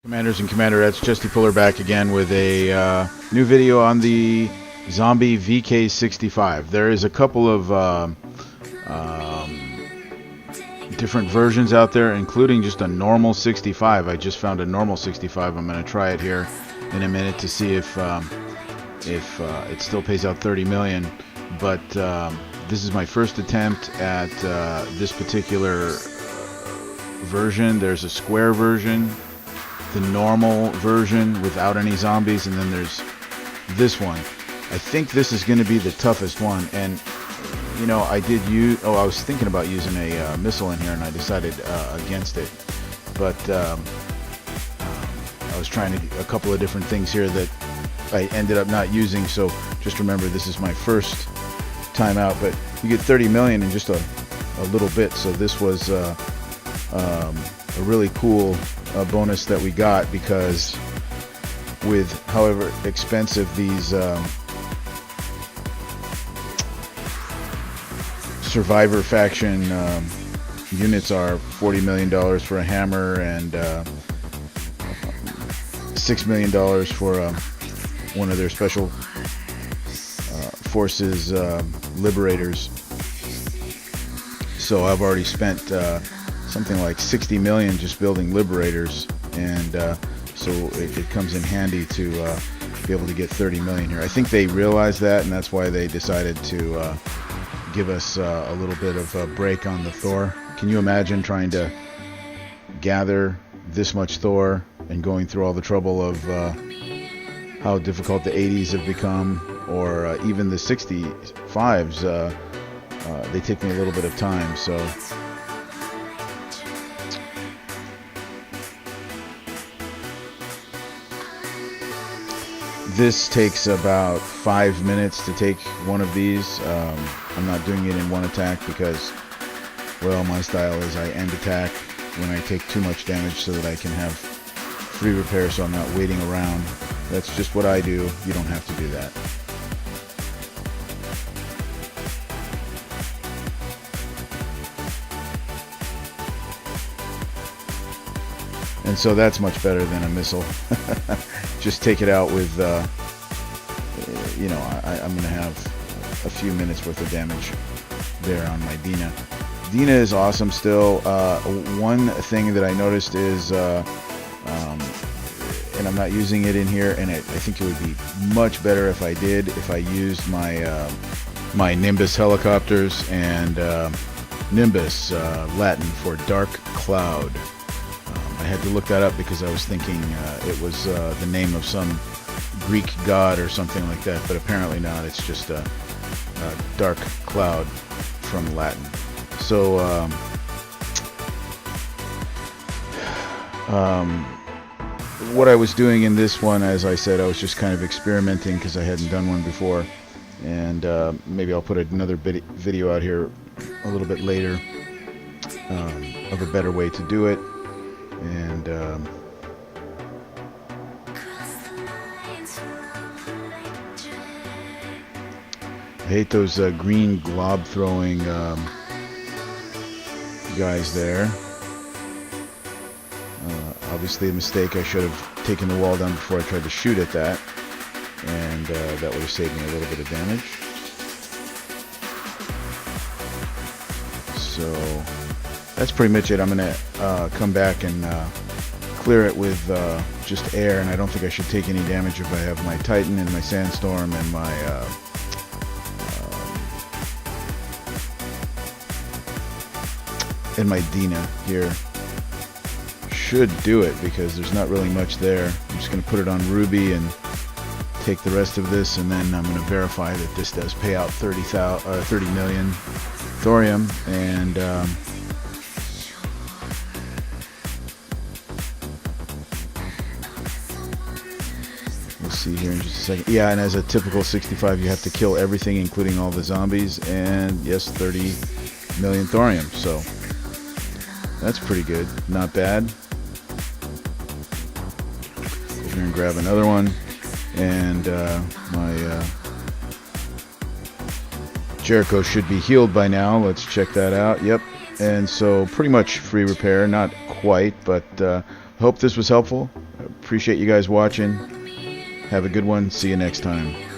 Commanders and Commanderettes, Chesty Puller back again with a new video on the Zombie VK65. There is a couple of different versions out there, including just a normal 65. I just found a normal 65. I'm going to try it here in a minute to see if it still pays out 30 million. But this is my first attempt at this particular version. There's a square version, the normal version without any zombies, and then there's this one. I think this is going to be the toughest one, and you know, I was thinking about using a missile in here, and I decided against it. But I was trying a couple of different things here that I ended up not using, so just remember this is my first time out, but you get 30 million in just a little bit, so this was a really cool bonus that we got, because with however expensive these Survivor faction units are, $40 million for a hammer and $6 million for one of their special forces liberators. So I've already spent something like 60 million just building liberators, and so it comes in handy to be able to get 30 million here. I think they realized that, and that's why they decided to give us a little bit of a break on the Thor. Can you imagine trying to gather this much Thor and going through all the trouble of how difficult the 80s have become, or even the 65s? They take me a little bit of time, so this takes about 5 minutes to take one of these. I'm not doing it in one attack because, well, my style is I end attack when I take too much damage so that I can have free repair, so I'm not waiting around. That's just what I do. You don't have to do that. And so that's much better than a missile. Just take it out with, you know, I'm going to have a few minutes worth of damage there on my Dina. Dina is awesome still. One thing that I noticed is, and I'm not using it in here, and I think it would be much better if I did, if I used my my Nimbus helicopters, and Nimbus, Latin for dark cloud. I had to look that up because I was thinking it was the name of some Greek god or something like that, but apparently not. It's just a dark cloud from Latin. So what I was doing in this one, as I said, I was just kind of experimenting because I hadn't done one before, and maybe I'll put another video out here a little bit later of a better way to do it. And I hate those green glob throwing guys there. Obviously a mistake. I should have taken the wall down before I tried to shoot at that, and that would have saved me a little bit of damage. So that's pretty much it. I'm going to come back and clear it with just air, and I don't think I should take any damage if I have my Titan and my Sandstorm and my Dina here. Should do it because there's not really much there. I'm just going to put it on Ruby and take the rest of this, and then I'm going to verify that this does pay out 30 million thorium, and see here in just a second. Yeah, and as a typical 65, you have to kill everything, including all the zombies, and yes, 30 million thorium. So that's pretty good, not bad. Go here and grab another one, and my Jericho should be healed by now. Let's check that out. Yep, and so pretty much free repair, not quite, but hope this was helpful. Appreciate you guys watching. Have a good one. See you next time.